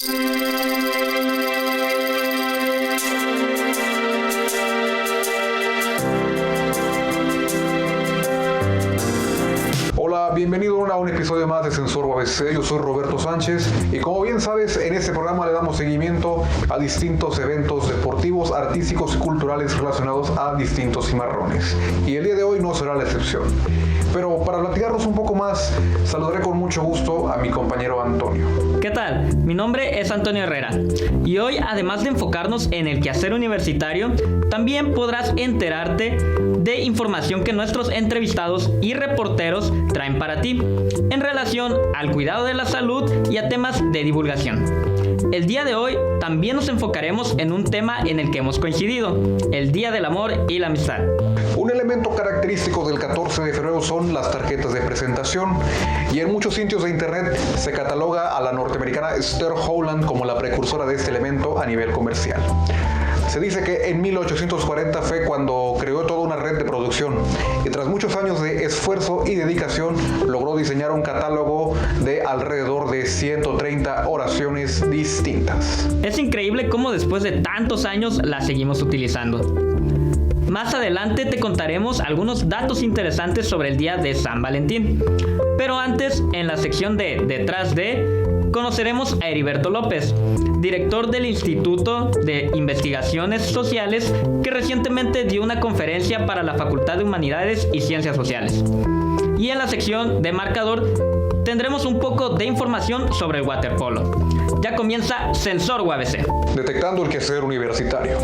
Hola, bienvenido a un episodio más de Sensor UABC. Yo soy Roberto Sánchez y como bien sabes, en este programa le damos seguimiento a distintos eventos deportivos, artísticos y culturales relacionados a distintos cimarrones. Y el día de hoy no será la excepción. Pero para platicarnos un poco más, saludaré con mucho gusto a mi compañero Antonio. ¿Qué tal? Mi nombre es Antonio Herrera y hoy, además de enfocarnos en el quehacer universitario, también podrás enterarte de información que nuestros entrevistados y reporteros traen para ti en relación al cuidado de la salud y a temas de divulgación. El día de hoy también nos enfocaremos en un tema en el que hemos coincidido, el Día del Amor y la Amistad. Un elemento característico del 14 de febrero son las tarjetas de presentación, y en muchos sitios de internet se cataloga a la norteamericana Esther Howland como la precursora de este elemento a nivel comercial. Se dice que en 1840 fue cuando creó toda una red de producción y tras muchos años de esfuerzo y dedicación logró diseñar un catálogo de alrededor de 130 oraciones distintas. Es increíble cómo después de tantos años la seguimos utilizando. Más adelante te contaremos algunos datos interesantes sobre el día de San Valentín. Pero antes, en la sección de Detrás de, conoceremos a Heriberto López, director del Instituto de Investigaciones Sociales, que recientemente dio una conferencia para la Facultad de Humanidades y Ciencias Sociales. Y en la sección de Marcador tendremos un poco de información sobre el waterpolo. Ya comienza Sensor UABC. Detectando el quehacer universitario.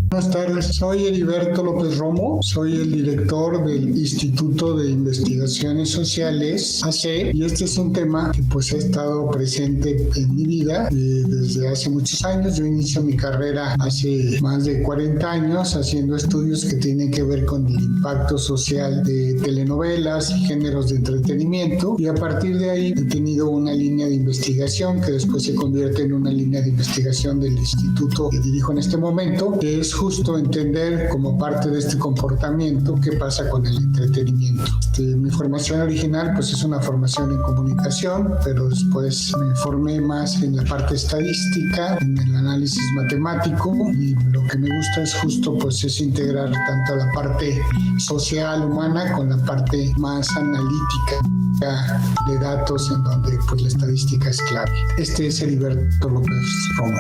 Buenas tardes, soy Heriberto López Romo, soy el director del Instituto de Investigaciones Sociales, AC, y este es un tema que pues ha estado presente en mi vida desde hace muchos años. Yo inicio mi carrera hace más de 40 años haciendo estudios que tienen que ver con el impacto social de telenovelas y géneros de entretenimiento, y a partir de ahí he tenido una línea de investigación que después se convierte en una línea de investigación del instituto que dirijo en este momento, que es justo entender como parte de este comportamiento qué pasa con el entretenimiento. Mi formación original pues es una formación en comunicación, pero después me formé más en la parte estadística, en el análisis matemático, y lo que me gusta es justo pues es integrar tanto la parte social humana con la parte más analítica de datos, en donde pues la estadística es clave. Este es Heriberto López Romo.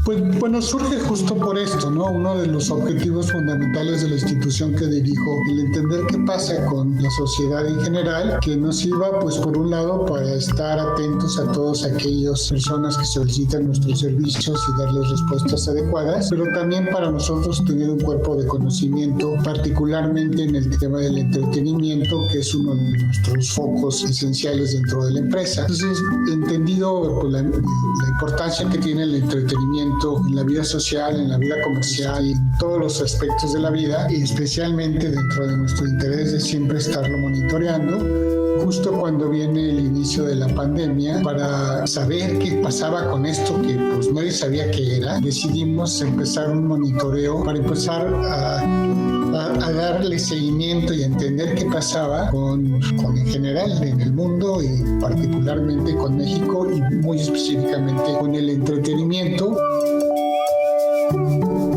Pues bueno, surge justo por esto, ¿no? Uno de los objetivos fundamentales de la institución que dirijo, el entender qué pasa con la sociedad en general, que nos sirva, pues por un lado, para estar atentos a todas aquellas personas que solicitan nuestros servicios y darles respuestas adecuadas, pero también para nosotros tener un cuerpo de conocimiento, particularmente en el tema del entretenimiento, que es uno de nuestros focos esenciales dentro de la empresa. Entonces, entendido pues, la importancia que tiene el entretenimiento en la vida social, en la vida comercial y en todos los aspectos de la vida, y especialmente dentro de nuestro interés de siempre estarlo monitoreando, justo cuando viene el inicio de la pandemia, para saber qué pasaba con esto que pues nadie sabía qué era, decidimos empezar un monitoreo para empezar a darle seguimiento y entender qué pasaba con en general en el mundo y particularmente con México y muy específicamente con el entretenimiento.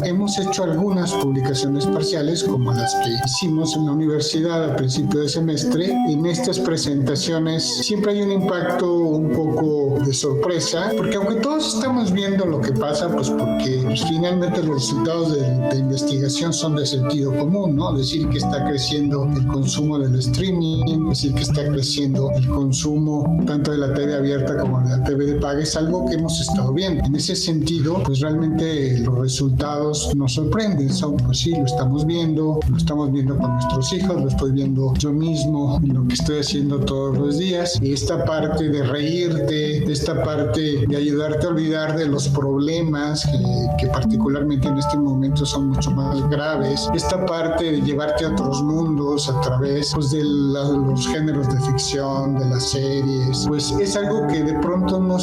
Hemos hemos hecho algunas publicaciones parciales, como las que hicimos en la universidad al principio de semestre. En estas presentaciones siempre hay un impacto un poco de sorpresa, porque aunque todos estamos viendo lo que pasa, pues porque finalmente los resultados de investigación son de sentido común, ¿no? Decir que está creciendo el consumo del streaming, decir que está creciendo el consumo tanto de la TV abierta como de la TV de paga, es algo que hemos estado viendo. En ese sentido, pues realmente los resultados nos sorprenden. Pues sí, lo estamos viendo con nuestros hijos, lo estoy viendo yo mismo en lo que estoy haciendo todos los días. Esta parte de reírte, esta parte de ayudarte a olvidar de los problemas que particularmente en este momento son mucho más graves, esta parte de llevarte a otros mundos a través pues, de los géneros de ficción, de las series, pues es algo que de pronto no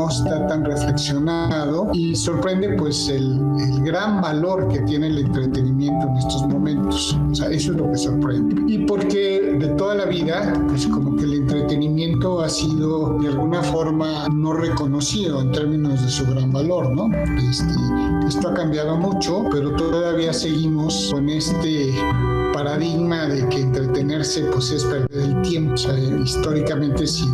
está tan reflexionado y sorprende pues el gran valor que tiene el entretenimiento en estos momentos. O sea, eso es lo que sorprende. Y porque de toda la vida, pues como que el entretenimiento ha sido de alguna forma no reconocido en términos de su gran valor, ¿no? Esto ha cambiado mucho, pero todavía seguimos con este paradigma de que entretenerse pues es perder el tiempo. O sea, históricamente si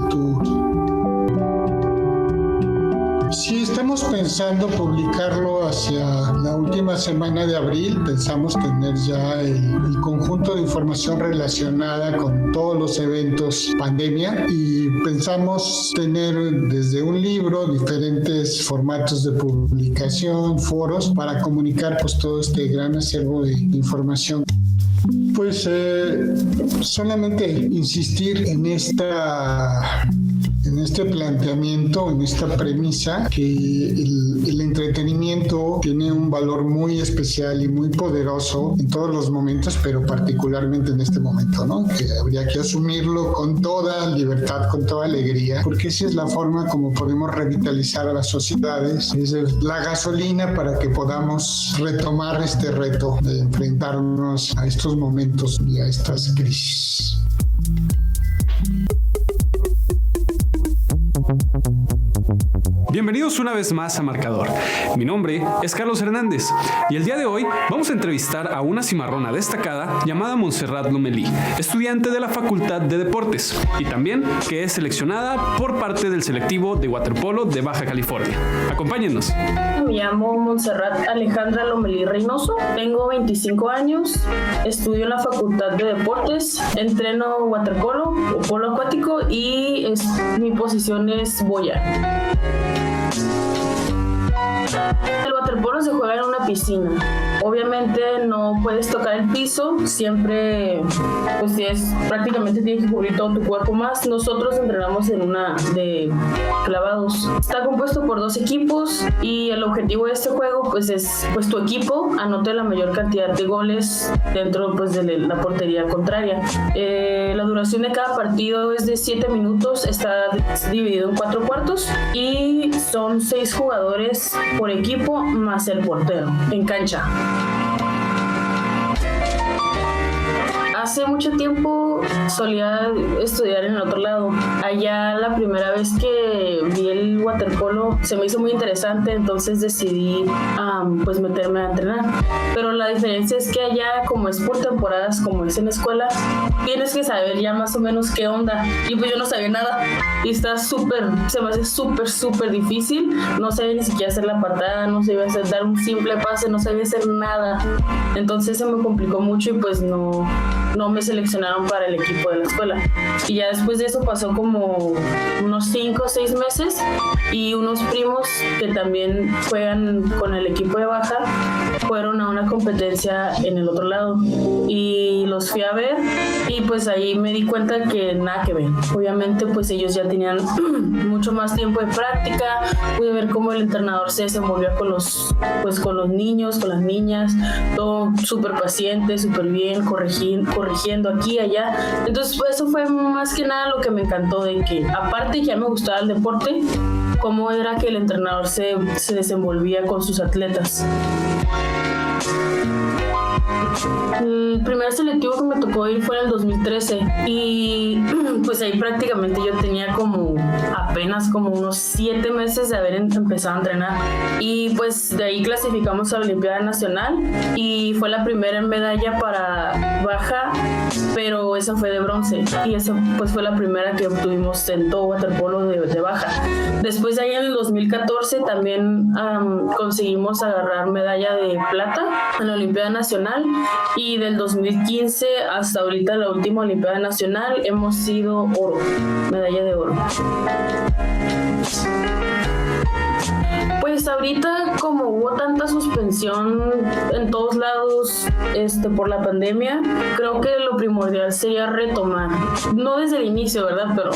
estamos pensando publicarlo hacia la última semana de abril, pensamos tener ya el conjunto de información relacionada con todos los eventos pandemia y pensamos tener desde un libro diferentes formatos de publicación, foros para comunicar pues todo este gran acervo de información. Pues solamente insistir en este planteamiento, en esta premisa, que el entretenimiento tiene un valor muy especial y muy poderoso en todos los momentos, pero particularmente en este momento, ¿no? Que habría que asumirlo con toda libertad, con toda alegría, porque esa es la forma como podemos revitalizar a las sociedades, esa es la gasolina para que podamos retomar este reto de enfrentarnos a estos momentos y a estas crisis. Bienvenidos una vez más a Marcador. Mi nombre es Carlos Hernández y el día de hoy vamos a entrevistar a una cimarrona destacada llamada Montserrat Lomelí, estudiante de la Facultad de Deportes y también que es seleccionada por parte del selectivo de waterpolo de Baja California. Acompáñennos. Me llamo Montserrat Alejandra Lomelí Reynoso, tengo 25 años, estudio en la Facultad de Deportes, entreno waterpolo o polo acuático y mi posición es boya. El waterpolo se juega en una piscina. Obviamente no puedes tocar el piso, siempre pues prácticamente tienes que cubrir todo tu cuerpo más. Nosotros entrenamos en una de clavados. Está compuesto por 2 equipos y el objetivo de este juego pues es pues tu equipo anote la mayor cantidad de goles dentro pues de la portería contraria. La duración de cada partido es de 7 minutos, está dividido en 4 cuartos y son 6 jugadores por equipo más el portero en cancha. Hace mucho tiempo solía estudiar en el otro lado. Allá la primera vez que vi el waterpolo se me hizo muy interesante, entonces decidí pues meterme a entrenar. Pero la diferencia es que allá, como es por temporadas, como es en la escuela, tienes que saber ya más o menos qué onda. Y pues yo no sabía nada. Y está se me hace súper difícil. No sabía ni siquiera hacer la patada, no sabía dar un simple pase, no sabía hacer nada. Entonces se me complicó mucho y pues no me seleccionaron para el equipo de la escuela. Y ya después de eso pasó como unos 5 o 6 meses y unos primos que también juegan con el equipo de Baja fueron a una competencia en el otro lado y los fui a ver y pues ahí me di cuenta que nada que ver. Obviamente pues ellos ya tenían mucho más tiempo de práctica, pude ver cómo el entrenador se desenvolvía con los niños, con las niñas, todo súper paciente, súper bien, corrigiendo aquí y allá. Entonces pues, eso fue más que nada lo que me encantó, de que aparte que ya me gustaba el deporte, cómo era que el entrenador se desenvolvía con sus atletas. El primer selectivo que me tocó ir fue en el 2013 y pues ahí prácticamente yo tenía apenas unos 7 meses de haber empezado a entrenar y pues de ahí clasificamos a la Olimpiada Nacional y fue la primera medalla para baja, pero esa fue de bronce y esa pues fue la primera que obtuvimos en todo waterpolo de baja. Después de ahí en el 2014 también conseguimos agarrar medalla de plata en la Olimpiada Nacional y del 2015 hasta ahorita la última Olimpiada Nacional hemos sido oro, medalla de oro. Pues ahorita como hubo tanta suspensión en todos lados por la pandemia, creo que lo primordial sería retomar, no desde el inicio, ¿verdad? Pero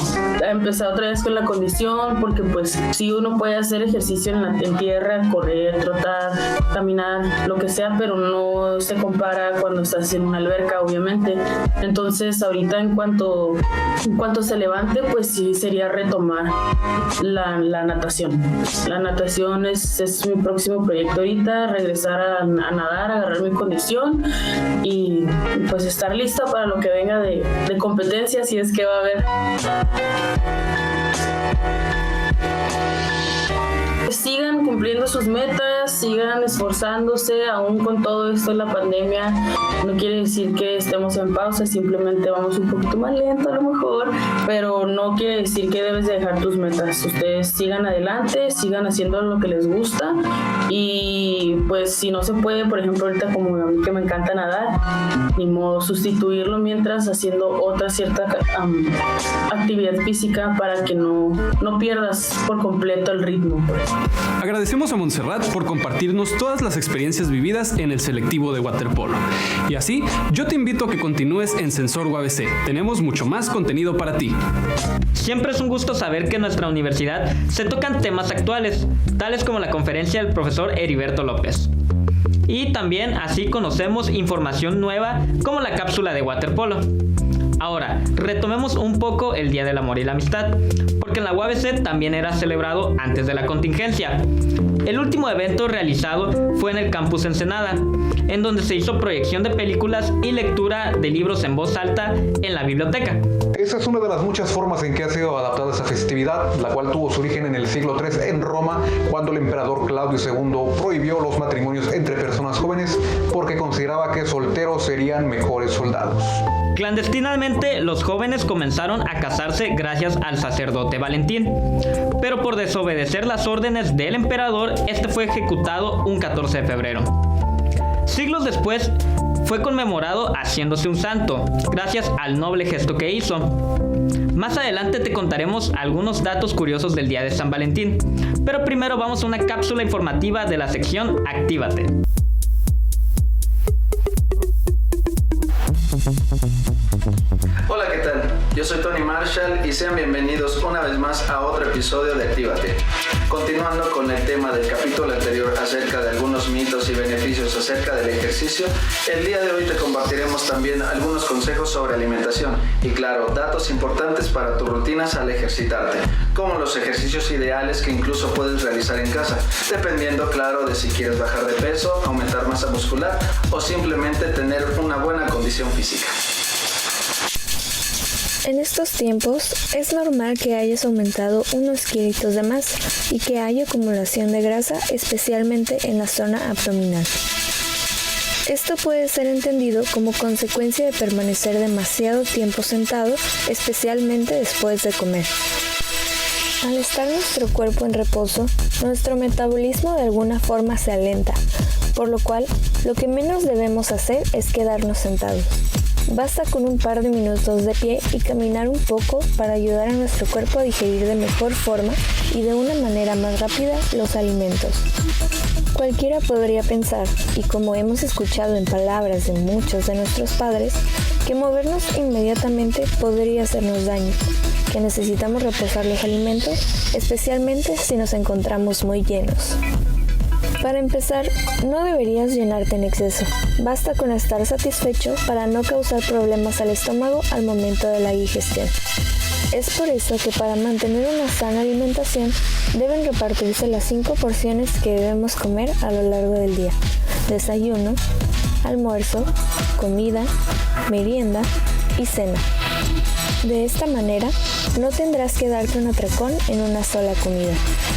empezar otra vez con la condición, porque pues sí uno puede hacer ejercicio en tierra, correr, trotar, caminar, lo que sea, pero no se compara cuando estás en una alberca, obviamente. Entonces ahorita en cuanto se levante, pues sí sería retomar la natación. La natación es mi próximo proyecto ahorita, regresar a nadar, agarrar mi condición y pues estar lista para lo que venga de competencia, si es que va a haber. Sigan cumpliendo sus metas, sigan esforzándose, aún con todo esto de la pandemia. No quiere decir que estemos en pausa, simplemente vamos un poquito más lento a lo mejor, pero no quiere decir que debes de dejar tus metas. Ustedes sigan adelante, sigan haciendo lo que les gusta y pues si no se puede, por ejemplo ahorita como a mí que me encanta nadar, ni modo sustituirlo mientras haciendo otra cierta actividad física para que no pierdas por completo el ritmo, pues. Agradecemos a Montserrat por compartirnos todas las experiencias vividas en el selectivo de waterpolo. Y así, yo te invito a que continúes en Sensor UABC. Tenemos mucho más contenido para ti. Siempre es un gusto saber que en nuestra universidad se tocan temas actuales, tales como la conferencia del profesor Heriberto López. Y también así conocemos información nueva como la cápsula de waterpolo. Ahora, retomemos un poco el Día del Amor y la Amistad, porque en la UABC también era celebrado antes de la contingencia. El último evento realizado fue en el campus Ensenada, en donde se hizo proyección de películas y lectura de libros en voz alta en la biblioteca. Esa es una de las muchas formas en que ha sido adaptada esa festividad, la cual tuvo su origen en el siglo III en Roma, cuando el emperador Claudio II prohibió los matrimonios entre personas jóvenes porque consideraba que solteros serían mejores soldados. Clandestinamente, los jóvenes comenzaron a casarse gracias al sacerdote Valentín, pero por desobedecer las órdenes del emperador, este fue ejecutado un 14 de febrero. Siglos después, fue conmemorado haciéndose un santo, gracias al noble gesto que hizo. Más adelante te contaremos algunos datos curiosos del día de San Valentín, pero primero vamos a una cápsula informativa de la sección Actívate. Hola, ¿qué tal? Yo soy Tony Marshall y sean bienvenidos una vez más a otro episodio de Actívate. Continuando con el tema del capítulo anterior acerca de algunos mitos y beneficios acerca del ejercicio, el día de hoy te compartiremos también algunos consejos sobre alimentación y claro, datos importantes para tus rutinas al ejercitarte, como los ejercicios ideales que incluso puedes realizar en casa, dependiendo claro de si quieres bajar de peso, aumentar masa muscular o simplemente tener una buena condición física. En estos tiempos es normal que hayas aumentado unos kilitos de más y que haya acumulación de grasa, especialmente en la zona abdominal. Esto puede ser entendido como consecuencia de permanecer demasiado tiempo sentado, especialmente después de comer. Al estar nuestro cuerpo en reposo, nuestro metabolismo de alguna forma se alenta, por lo cual lo que menos debemos hacer es quedarnos sentados. Basta con un par de minutos de pie y caminar un poco para ayudar a nuestro cuerpo a digerir de mejor forma y de una manera más rápida los alimentos. Cualquiera podría pensar, y como hemos escuchado en palabras de muchos de nuestros padres, que movernos inmediatamente podría hacernos daño, que necesitamos reposar los alimentos, especialmente si nos encontramos muy llenos. Para empezar, no deberías llenarte en exceso. Basta con estar satisfecho para no causar problemas al estómago al momento de la digestión. Es por eso que para mantener una sana alimentación deben repartirse las 5 porciones que debemos comer a lo largo del día: desayuno, almuerzo, comida, merienda y cena. De esta manera, no tendrás que darte un atracón en una sola comida.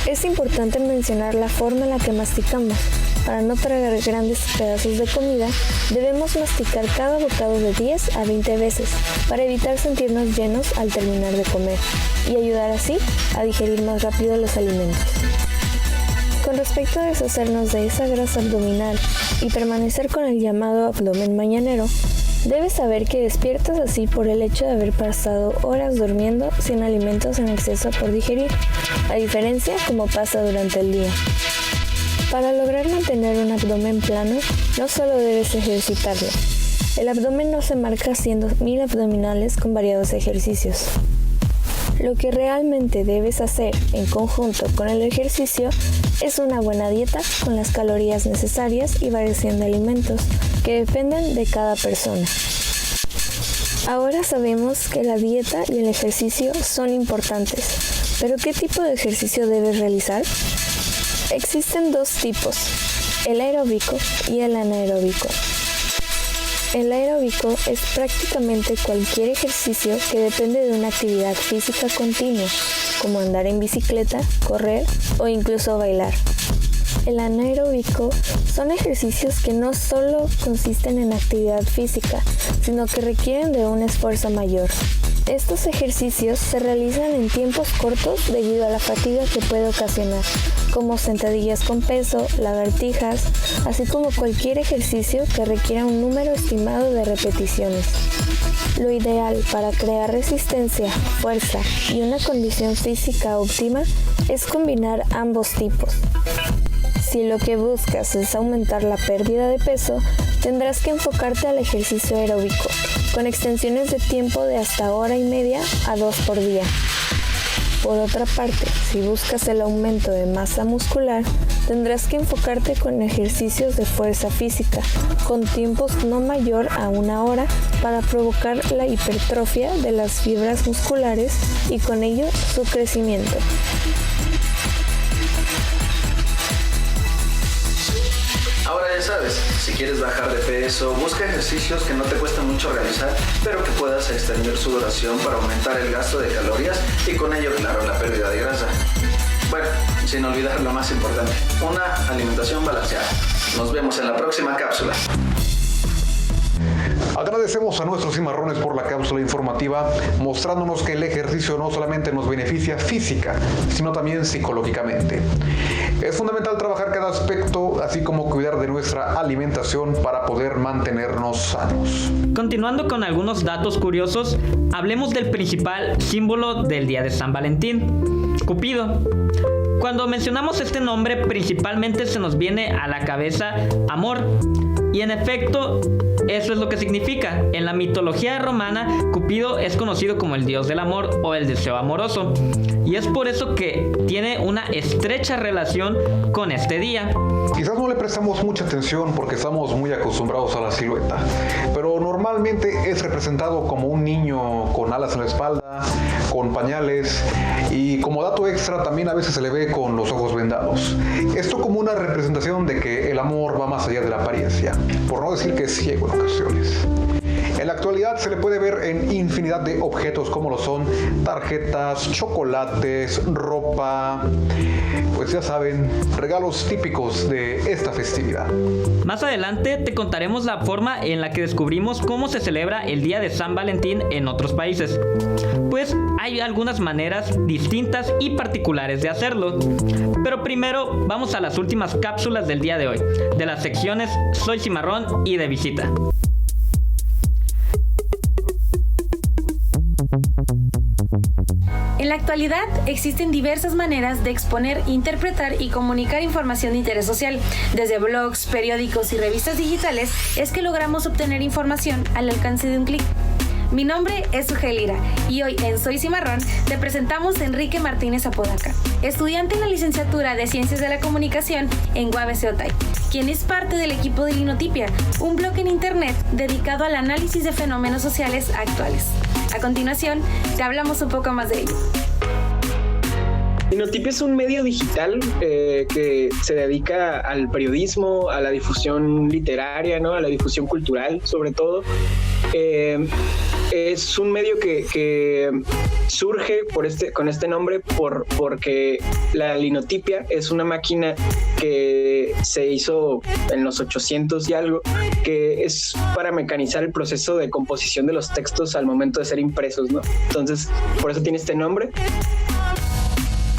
Es importante mencionar la forma en la que masticamos. Para no tragar grandes pedazos de comida, debemos masticar cada bocado de 10 a 20 veces para evitar sentirnos llenos al terminar de comer y ayudar así a digerir más rápido los alimentos. Con respecto a deshacernos de esa grasa abdominal y permanecer con el llamado abdomen mañanero, debes saber que despiertas así por el hecho de haber pasado horas durmiendo sin alimentos en exceso por digerir, a diferencia como pasa durante el día. Para lograr mantener un abdomen plano, no solo debes ejercitarlo. El abdomen no se marca haciendo 1000 abdominales con variados ejercicios. Lo que realmente debes hacer en conjunto con el ejercicio es una buena dieta con las calorías necesarias y variación de alimentos que dependen de cada persona. Ahora sabemos que la dieta y el ejercicio son importantes, pero ¿qué tipo de ejercicio debes realizar? Existen 2 tipos, el aeróbico y el anaeróbico. El aeróbico es prácticamente cualquier ejercicio que depende de una actividad física continua, como andar en bicicleta, correr o incluso bailar. El anaeróbico son ejercicios que no solo consisten en actividad física, sino que requieren de un esfuerzo mayor. Estos ejercicios se realizan en tiempos cortos debido a la fatiga que puede ocasionar, como sentadillas con peso, lagartijas, así como cualquier ejercicio que requiera un número estimado de repeticiones. Lo ideal para crear resistencia, fuerza y una condición física óptima es combinar ambos tipos. Si lo que buscas es aumentar la pérdida de peso, tendrás que enfocarte al ejercicio aeróbico, con extensiones de tiempo de hasta hora y media a 2 por día. Por otra parte, si buscas el aumento de masa muscular, tendrás que enfocarte con ejercicios de fuerza física, con tiempos no mayor a 1 hora para provocar la hipertrofia de las fibras musculares y con ello su crecimiento. Ahora ya sabes, si quieres bajar de peso, busca ejercicios que no te cuesten mucho realizar, pero que puedas extender su duración para aumentar el gasto de calorías y con ello, claro, la pérdida de grasa. Bueno, sin olvidar lo más importante, una alimentación balanceada. Nos vemos en la próxima cápsula. Agradecemos a nuestros cimarrones por la cápsula informativa, mostrándonos que el ejercicio no solamente nos beneficia física, sino también psicológicamente. Es fundamental trabajar cada aspecto, así como cuidar de nuestra alimentación para poder mantenernos sanos. Continuando con algunos datos curiosos, hablemos del principal símbolo del día de San Valentín, Cupido. Cuando mencionamos este nombre, principalmente se nos viene a la cabeza amor. Y en efecto, eso es lo que significa. En la mitología romana, Cupido es conocido como el dios del amor o el deseo amoroso. Y es por eso que tiene una estrecha relación con este día. Quizás no le prestamos mucha atención porque estamos muy acostumbrados a la silueta, pero normalmente es representado como un niño con alas en la espalda, con pañales, y como dato extra también a veces se le ve con los ojos vendados. Esto como una representación de que el amor va más allá de la apariencia, por no decir que es ciego en ocasiones. En la actualidad se le puede ver en infinidad de objetos como lo son tarjetas, chocolates, ropa, pues ya saben, regalos típicos de esta festividad. Más adelante te contaremos la forma en la que descubrimos cómo se celebra el día de San Valentín en otros países. Pues hay algunas maneras distintas y particulares de hacerlo. Pero primero vamos a las últimas cápsulas del día de hoy, de las secciones Soy Cimarrón y de visita. En la actualidad existen diversas maneras de exponer, interpretar y comunicar información de interés social. Desde blogs, periódicos y revistas digitales es que logramos obtener información al alcance de un clic. Mi nombre es Ugel Lira y hoy en Soy Cimarrón te presentamos a Enrique Martínez Apodaca, estudiante en la licenciatura de Ciencias de la Comunicación en UABC Otay, quien es parte del equipo de Linotipia, un blog en internet dedicado al análisis de fenómenos sociales actuales. A continuación, te hablamos un poco más de ello. Linotipia es un medio digital que se dedica al periodismo, a la difusión literaria, ¿no? A la difusión cultural, sobre todo. Es un medio que surge con este nombre porque la linotipia es una máquina que se hizo en los 800 y algo, que es para mecanizar el proceso de composición de los textos al momento de ser impresos, ¿no? Entonces, por eso tiene este nombre.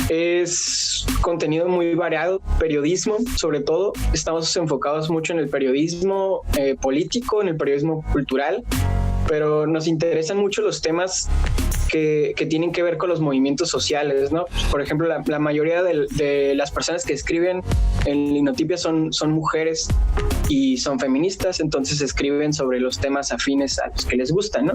Es contenido muy variado, periodismo sobre todo. Estamos enfocados mucho en el periodismo político, en el periodismo cultural, pero nos interesan mucho los temas que tienen que ver con los movimientos sociales, ¿no? Por ejemplo, la mayoría de las personas que escriben en Linotipia son mujeres y son feministas, entonces escriben sobre los temas afines a los que les gustan, ¿no?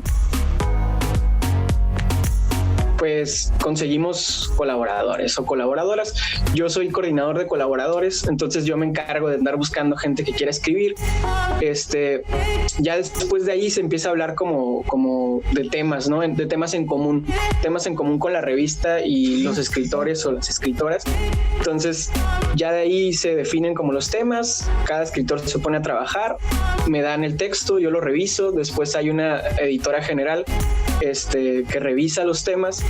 Pues conseguimos colaboradores o colaboradoras. Yo soy coordinador de colaboradores, entonces yo me encargo de andar buscando gente que quiera escribir. Ya después de ahí se empieza a hablar como de temas, ¿no? De temas en común con la revista y los escritores o las escritoras. Entonces ya de ahí se definen como los temas, cada escritor se pone a trabajar, me dan el texto, yo lo reviso, después hay una editora general que revisa los temas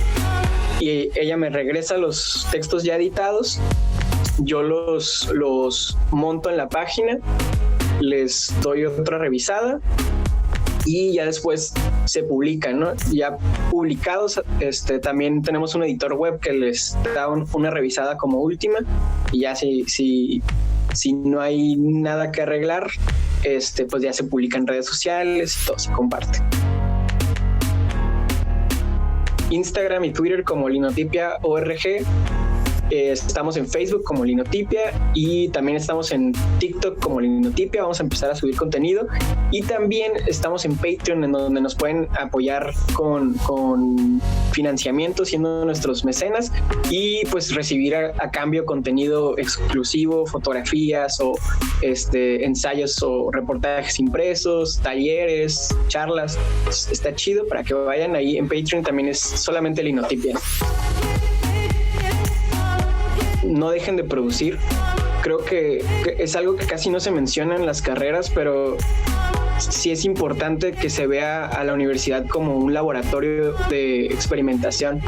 y ella me regresa los textos ya editados, yo los monto en la página, les doy otra revisada y ya después se publican, ¿no? Ya publicados, también tenemos un editor web que les da una revisada como última y ya si no hay nada que arreglar, pues ya se publica en redes sociales y todo se comparte. Instagram y Twitter como Linotipia.org. Estamos en Facebook como Linotipia y también estamos en TikTok como Linotipia. Vamos a empezar a subir contenido y también estamos en Patreon, en donde nos pueden apoyar con financiamiento, siendo nuestros mecenas y pues recibir a cambio contenido exclusivo, fotografías o ensayos o reportajes impresos, talleres, charlas. Está chido para que vayan ahí. En Patreon también es solamente Linotipia. No dejen de producir. Creo que es algo que casi no se menciona en las carreras, pero sí es importante que se vea a la universidad como un laboratorio de experimentación,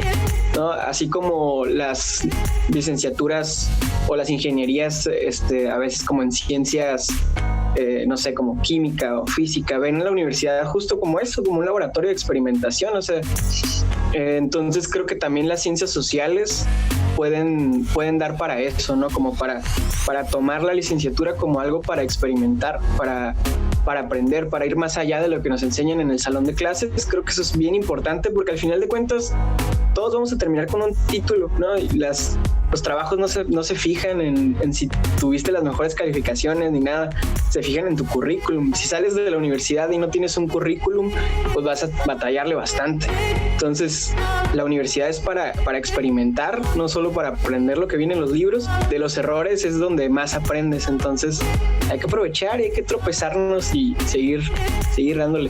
¿no? Así como las licenciaturas o las ingenierías, a veces como en ciencias, no sé, como química o física, ven a la universidad justo como eso, como un laboratorio de experimentación, o sea, entonces creo que también las ciencias sociales pueden dar para eso, ¿no? Como para tomar la licenciatura como algo para experimentar, para aprender, para ir más allá de lo que nos enseñan en el salón de clases. Creo que eso es bien importante porque al final de cuentas todos vamos a terminar con un título, ¿no? Y los trabajos no se fijan en si tuviste las mejores calificaciones ni nada, se fijan en tu currículum. Si sales de la universidad y no tienes un currículum, pues vas a batallarle bastante. Entonces, la universidad es para experimentar, no solo para aprender lo que viene en los libros. De los errores es donde más aprendes, entonces hay que aprovechar y hay que tropezarnos y seguir dándole.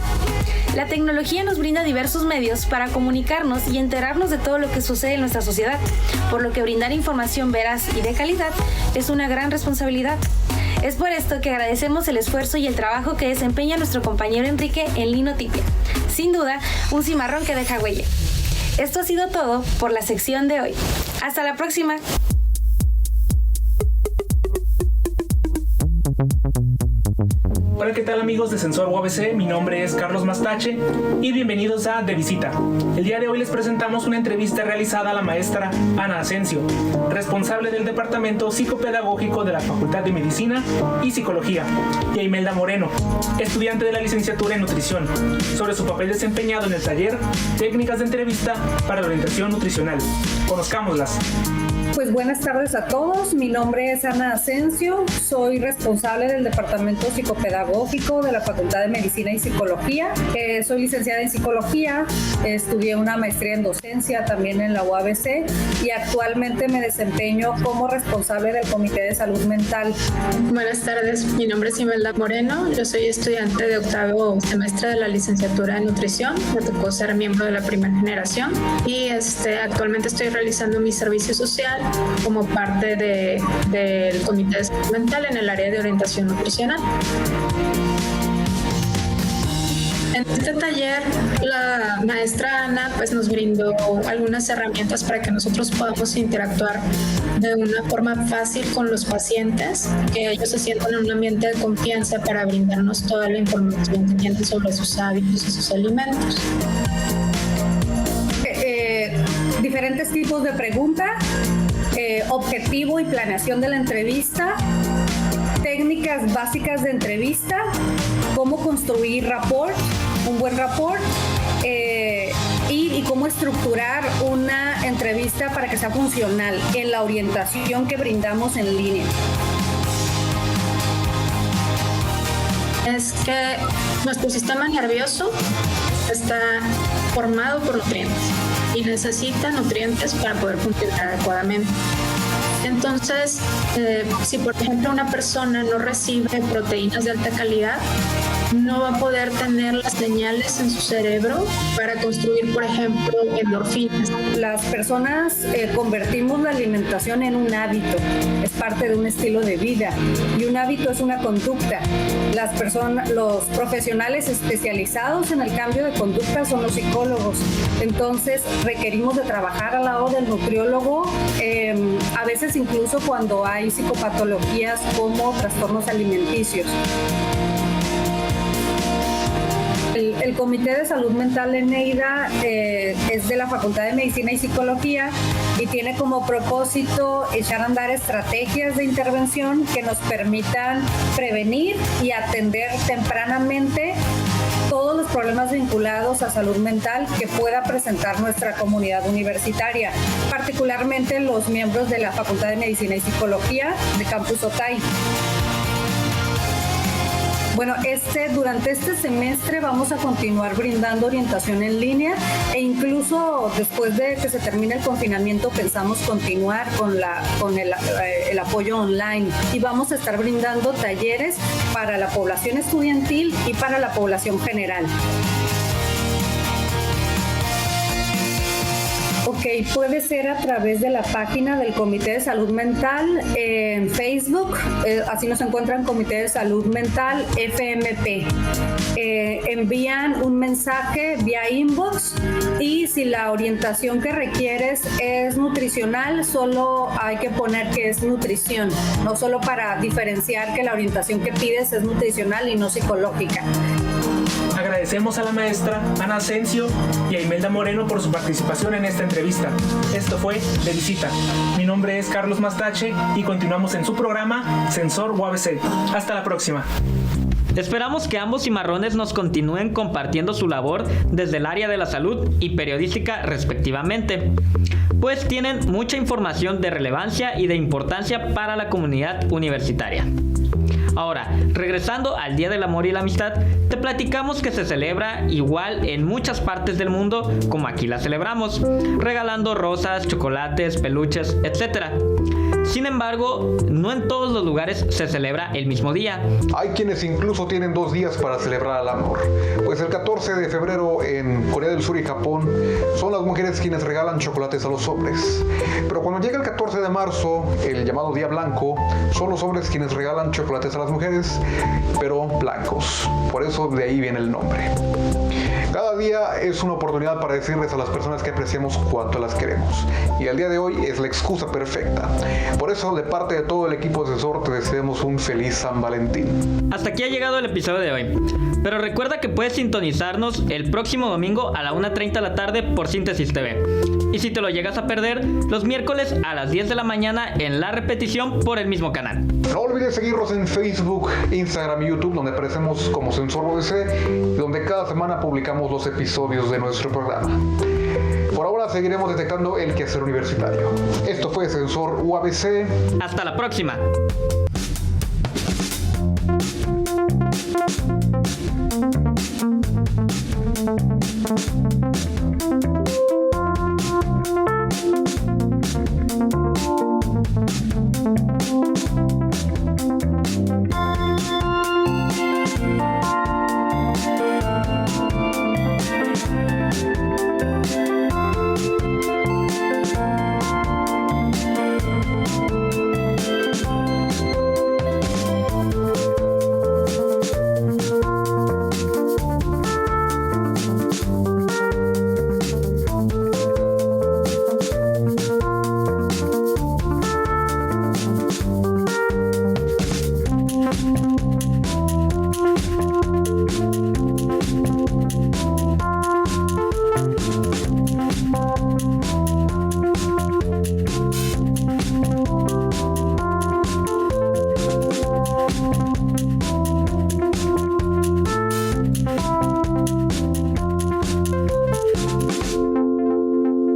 La tecnología nos brinda diversos medios para comunicarnos y enterarnos de todo lo que sucede en nuestra sociedad, por lo que brindar información veraz y de calidad es una gran responsabilidad. Es por esto que agradecemos el esfuerzo y el trabajo que desempeña nuestro compañero Enrique en Linotipia. Sin duda, un cimarrón que deja huella. Esto ha sido todo por la sección de hoy. Hasta la próxima. Hola, ¿qué tal amigos de Sensor UABC? Mi nombre es Carlos Mastache y bienvenidos a De Visita. El día de hoy les presentamos una entrevista realizada a la maestra Ana Asensio, responsable del Departamento Psicopedagógico de la Facultad de Medicina y Psicología, y a Imelda Moreno, estudiante de la licenciatura en Nutrición, sobre su papel desempeñado en el taller Técnicas de Entrevista para la Orientación Nutricional. Conozcámoslas. Pues buenas tardes a todos, mi nombre es Ana Asensio, soy responsable del Departamento Psicopedagógico Pedagógico de la Facultad de Medicina y Psicología. Soy licenciada en Psicología, estudié una maestría en docencia también en la UABC y actualmente me desempeño como responsable del Comité de Salud Mental. Buenas tardes, mi nombre es Imelda Moreno, yo soy estudiante de octavo semestre de la licenciatura en nutrición, me tocó ser miembro de la primera generación y actualmente estoy realizando mi servicio social como parte del Comité de Salud Mental en el área de orientación nutricional. En este taller, la maestra Ana nos brindó algunas herramientas para que nosotros podamos interactuar de una forma fácil con los pacientes, que ellos se sientan en un ambiente de confianza para brindarnos toda la información que tienen sobre sus hábitos y sus alimentos. Diferentes tipos de preguntas, objetivo y planeación de la entrevista, técnicas básicas de entrevista, cómo construir rapport, un buen rapport, y cómo estructurar una entrevista para que sea funcional en la orientación que brindamos en línea. Es que nuestro sistema nervioso está formado por nutrientes y necesita nutrientes para poder funcionar adecuadamente. Entonces, si por ejemplo una persona no recibe proteínas de alta calidad, no va a poder tener las señales en su cerebro para construir, por ejemplo, endorfinas. Las personas convertimos la alimentación en un hábito, es parte de un estilo de vida y un hábito es una conducta. Los profesionales especializados en el cambio de conducta son los psicólogos, entonces requerimos de trabajar al lado del nutriólogo, a veces incluso cuando hay psicopatologías como trastornos alimenticios. El Comité de Salud Mental en NEIDA es de la Facultad de Medicina y Psicología y tiene como propósito echar a andar estrategias de intervención que nos permitan prevenir y atender tempranamente todos los problemas vinculados a salud mental que pueda presentar nuestra comunidad universitaria, particularmente los miembros de la Facultad de Medicina y Psicología de Campus Otay. Bueno, durante este semestre vamos a continuar brindando orientación en línea e incluso después de que se termine el confinamiento pensamos continuar con el apoyo online y vamos a estar brindando talleres para la población estudiantil y para la población general. Ok, puede ser a través de la página del Comité de Salud Mental en Facebook, así nos encuentran Comité de Salud Mental FMP. Envían un mensaje vía inbox y si la orientación que requieres es nutricional, solo hay que poner que es nutrición, no solo para diferenciar que la orientación que pides es nutricional y no psicológica. Agradecemos a la maestra Ana Asensio y a Imelda Moreno por su participación en esta entrevista. Esto fue De Visita. Mi nombre es Carlos Mastache y continuamos en su programa Sensor UABC. Hasta la próxima. Esperamos que ambos cimarrones nos continúen compartiendo su labor desde el área de la salud y periodística respectivamente, pues tienen mucha información de relevancia y de importancia para la comunidad universitaria. Ahora, regresando al Día del Amor y la Amistad, te platicamos que se celebra igual en muchas partes del mundo como aquí la celebramos, regalando rosas, chocolates, peluches, etc. Sin embargo, no en todos los lugares se celebra el mismo día. Hay quienes incluso tienen 2 días para celebrar el amor. Pues el 14 de febrero en Corea del Sur y Japón son las mujeres quienes regalan chocolates a los hombres. Pero cuando llega el 14 de marzo, el llamado Día Blanco, son los hombres quienes regalan chocolates a las mujeres, pero blancos. Por eso de ahí viene el nombre. Cada día es una oportunidad para decirles a las personas que apreciamos cuánto las queremos. Y el día de hoy es la excusa perfecta. Por eso, de parte de todo el equipo de Sensor, te deseamos un feliz San Valentín. Hasta aquí ha llegado el episodio de hoy. Pero recuerda que puedes sintonizarnos el próximo domingo a la 1:30 de la tarde por Síntesis TV. Y si te lo llegas a perder, los miércoles a las 10 de la mañana en la repetición por el mismo canal. No olvides seguirnos en Facebook, Instagram y YouTube, donde aparecemos como Sensor UABC, donde cada semana publicamos los episodios de nuestro programa. Por ahora seguiremos detectando el quehacer universitario. Esto fue Sensor UABC. Hasta la próxima.